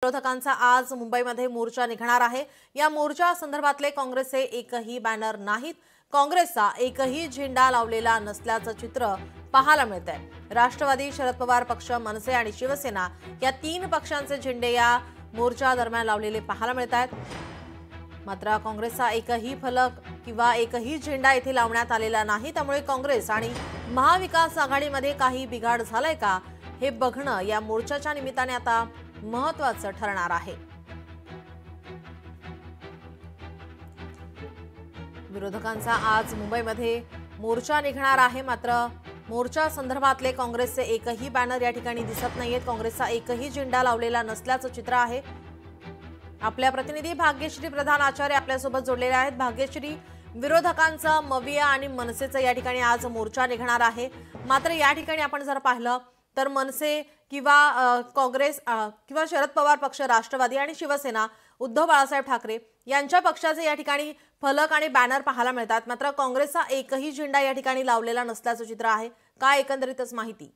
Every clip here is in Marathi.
विरोधकांचा आज मुंबईमध्ये मोर्चा निघणार आहे। या मोर्चा संदर्भातले काँग्रेसचे एकही बॅनर नाहीत, काँग्रेसचा एकही झेंडा लावलेला नसल्याचं चित्र पाहायला मिळतंय। राष्ट्रवादी, शरद पवार पक्ष, मनसे आणि शिवसेना या तीन पक्षांचे झेंडे या मोर्चा दरम्यान लावलेले पाहायला मिळतात। मात्र काँग्रेसचा एकही फलक किंवा एकही झेंडा येथे लावण्यात आलेला नाही। त्यामुळे काँग्रेस आणि महाविकास आघाडीमध्ये काही बिघाड झालाय का हे बघणं या मोर्चाच्या निमित्ताने आता महत्त्वाचं ठरणार आहे। विरोधकांचा आज मुंबईमध्ये मोर्चा निघणार आहे। मात्र मोर्चा संदर्भातले काँग्रेसचे एकही बॅनर या ठिकाणी दिसत नाहीयेत, काँग्रेसचा एकही झेंडा लावलेला नसल्याचं चित्र आहे। आपल्या प्रतिनिधी भाग्यश्री प्रधान आचार्य आपल्यासोबत जोडलेले आहेत। भाग्यश्री, विरोधकांचा मविया आणि मनसेचा या ठिकाणी आज मोर्चा निघणार आहे। मात्र या ठिकाणी आपण जर पाहिलं तर मनसे किंवा काँग्रेस किंवा शरद पवार पक्ष, राष्ट्रवादी आणि शिवसेना, उद्धव बाळासाहेब ठाकरे यांच्या पक्षाचे या ठिकाणी फलक आणि बॅनर पाहायला मिळतात। मात्र काँग्रेसचा एकही झेंडा या ठिकाणी लावलेला नसल्याचं चित्र आहे। काय एकंदरीतच माहिती?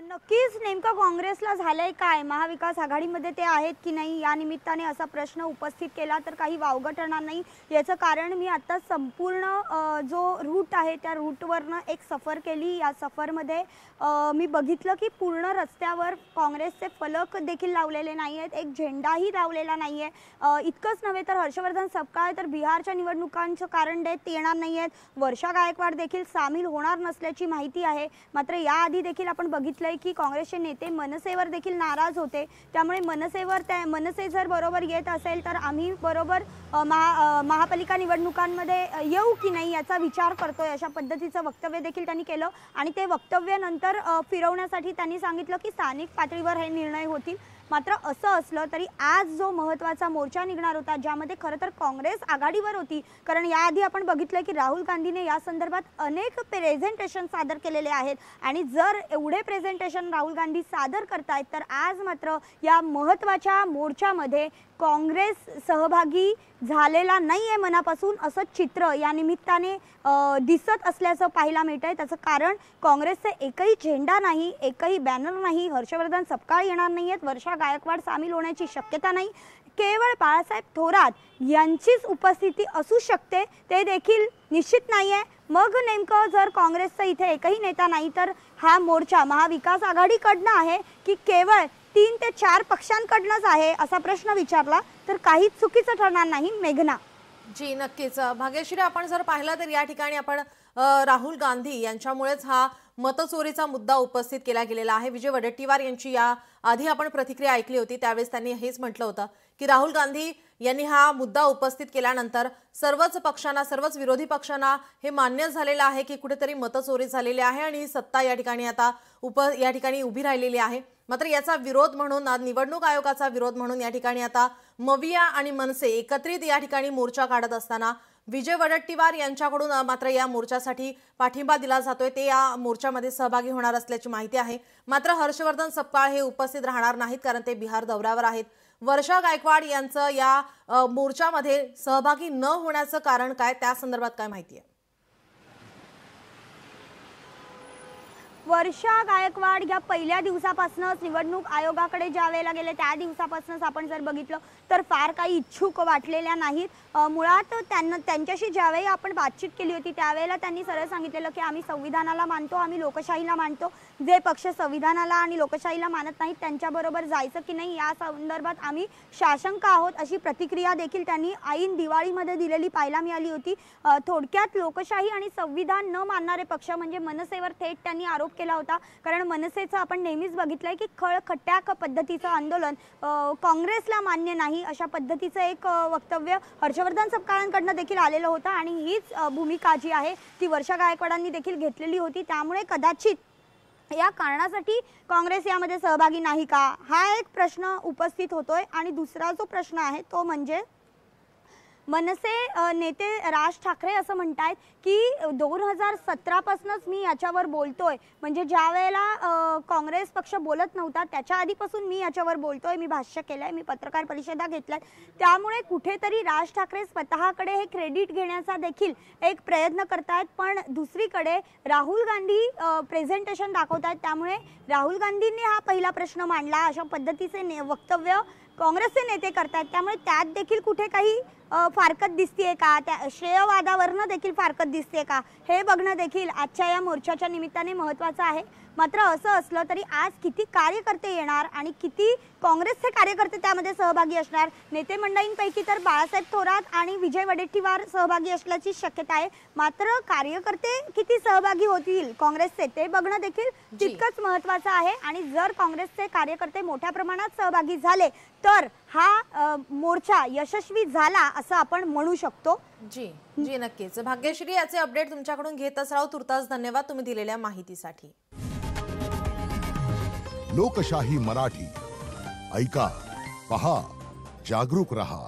नक्कीच नेमका काँग्रेसला झालंय काय, महाविकास आघाडीमध्ये ते आहेत की नाही, या निमित्ताने असा प्रश्न उपस्थित केला तर काही वावगं ठरणार नाही। याचं कारण मी आता संपूर्ण जो रूट आहे त्या रूटवरनं एक सफर केली। या सफरमध्ये मी बघितलं की पूर्ण रस्त्यावर काँग्रेसचे फलक देखील लावलेले नाही आहेत, एक झेंडाही लावलेला नाही आहे। इतकंच नव्हे तर हर्षवर्धन सपकाळ तर बिहारच्या निवडणुकांचं कारण देत येणार नाही आहेत, वर्षा गायकवाड देखील सामील होणार नसल्याची माहिती आहे। मात्र याआधी देखील आपण बघितलंय की काँग्रेसचे नेते मनसेवर देखील नाराज होते, त्यामुळे मनसे जर बरोबर येत असेल तर आम्ही बरोबर महापालिका निवडणुकांमध्ये येऊ की नाही याचा विचार करतोय, अशा पद्धतीचं वक्तव्य देखील त्यांनी केलं। आणि ते वक्तव्य नंतर फिरवण्यासाठी त्यांनी सांगितलं की स्थानिक पातळीवर हे निर्णय होतील। मात्र असं असलं तरी आज जो महत्त्वाचा मोर्चा निघणार होता, ज्यामध्ये खरं तर काँग्रेस आघाडीवर होती, कारण याआधी आपण बघितलं की राहुल गांधीने या संदर्भात अनेक प्रेझेंटेशन सादर केलेले आहेत आणि जर एवढे प्रेझेंटेशन राहुल गांधी सादर करतायत तर आज मात्र या महत्त्वाच्या मोर्चामध्ये काँग्रेस सहभागी झालेला नाहीये मनापासून, असं चित्र या निमित्ताने दिसत असल्याचं पाहायला मिळतंय। त्याचं कारण काँग्रेसचे एकही झेंडा नाही, एकही बॅनर नाही, हर्षवर्धन सपकाळ येणार नाहीयेत, वर्षा गायकवाड सामील होण्याची शक्यता नाही, केवळ बाळासाहेब थोरात यांचीच उपस्थिती असू शकते, ते देखील निश्चित नाहीये। मग नेमकं जर काँग्रेसचा इथे एकही नेता नाही तर हा मोर्चा महाविकास आघाडीकडनं आहे की केवळ 3 ते 4 पक्षांकडनंच आहे, असा प्रश्न विचारला तर काहीच चुकीचं ठरणार नाही। मेघना जी, नक्कीच भाग्यश्री, आपण जर पाहिलं तर या ठिकाणी आपण राहुल गांधी यांच्यामुळेच हा मतचोरीचा मुद्दा उपस्थित केला गेलेला आहे। विजय वडेट्टीवार यांची या आधी आपण प्रतिक्रिया ऐकली होती, त्यावेळेस त्यांनी हेच म्हटलं होतं की राहुल गांधी यांनी हा मुद्दा उपस्थित केल्यानंतर सर्वच पक्षांना, सर्वच विरोधी पक्षांना हे मान्य झालेलं आहे की कुठेतरी मतचोरी झालेली आहे आणि सत्ता या ठिकाणी आता या ठिकाणी उभी राहिलेली आहे। मात्र याचा विरोध म्हणून, निवडणूक आयोगाचा विरोध म्हणून या ठिकाणी आता मविया आणि मनसे एकत्रित या ठिकाणी मोर्चा काढत असताना विजय वडेट्टीवार यांच्याकडून मात्र या मोर्चासाठी पाठिंबा दिला जातोय, ते या मोर्चामध्ये सहभागी होणार असल्याची माहिती आहे। मात्र हर्षवर्धन सपकाळ हे उपस्थित राहणार नाहीत, कारण ते बिहार दौऱ्यावर आहेत। वर्षा गायकवाड यांचं या मोर्चामध्ये सहभागी न होण्याचं कारण काय, त्या संदर्भात काय माहिती आहे? वर्षा गायकवाड या पहिल्या दिवसापासूनच निवडणूक आयोगाकडे ज्या वेळेला गेले त्या दिवसापासूनच आपण जर बघितलं तर फार काही इच्छुक वाटलेल्या नाहीत। मुळात त्यांच्याशी ज्यावेळी आपण बातचीत केली होती त्यावेळेला त्यांनी सरळ सांगितलेलं की आम्ही संविधानाला मानतो, आम्ही लोकशाहीला मानतो, जे पक्ष संविधानाला आणि लोकशाहीला मानत नाहीत त्यांच्याबरोबर जायचं की नाही या संदर्भात आम्ही साशंक आहोत, अशी प्रतिक्रिया देखील त्यांनी ऐन दिवाळीमध्ये दिलेली पाहायला मिळाली होती। थोडक्यात लोकशाही आणि संविधान न मानणारे पक्ष म्हणजे मनसेवर थेट त्यांनी आरोप केला होता, कारण मनसेचं आपण नेहमीच बघितलंय की खळखट्याक पद्धतीचं आंदोलन काँग्रेसला मान्य नाही, अशा पद्धतीचं एक वक्तव्य हर्षवर्धन सपकाळांकडनं देखील आलेलं होतं आणि हीच भूमिका जी आहे ती वर्षा गायकवाडांनी देखील घेतलेली होती। त्यामुळे कदाचित या कारणासाठी काँग्रेस यामध्ये सहभागी नाही का, हा एक प्रश्न उपस्थित होतोय। आणि दुसरा जो प्रश्न आहे तो म्हणजे मनसे नेते राज ठाकरे असं म्हणतायत की 2017 पासूनच मी याच्यावर बोलतोय, म्हणजे ज्या वेळेला काँग्रेस पक्ष बोलत नव्हता त्याच्या आधीपासून मी याच्यावर बोलतोय, मी भाष्य केलंय, मी पत्रकार परिषदा घेतल्यात. त्यामुळे कुठेतरी राज ठाकरे स्वतःकडे हे क्रेडिट घेण्याचा देखील एक प्रयत्न करतायत. पण दुसरीकडे राहुल गांधी प्रेझेंटेशन दाखवतायत. त्यामुळे राहुल गांधींनी हा पहिला प्रश्न मांडला, अशा पद्धतीचे वक्तव्य काँग्रेसचे नेते करतात. त्यामुळे त्यात देखील कुठे काही फारकत दिसतेय का, त्या श्रेयवादावरनं देखील फारकत दिसते का, हे बघणं देखील आजच्या या मोर्चाच्या निमित्ताने महत्त्वाचं आहे. मात्र असं असलं तरी आज किती कार्यकर्ते येणार आणि किती काँग्रेसचे कार्यकर्ते त्यामध्ये सहभागी असणार, नेते मंडळींपैकी तर बाळासाहेब थोरात आणि विजय वडेट्टीवार सहभागी असल्याची शक्यता आहे. मात्र कार्यकर्ते किती सहभागी होतील काँग्रेसचे ते बघणं देखील तितकंच महत्त्वाचं आहे. आणि जर काँग्रेसचे कार्यकर्ते मोठ्या प्रमाणात सहभागी झाले तर हा मोर्चा यशस्वी झाला असं आपण म्हणू शकतो. जी जी नक्कीच. भाग्यश्री, याचे अपडेट तुमच्याकडून घेतच राहू. तुर्तास धन्यवाद तुम्ही दिलेल्या माहितीसाठी. लोकशाही मराठी ऐका, पहा, जागरूक रहा.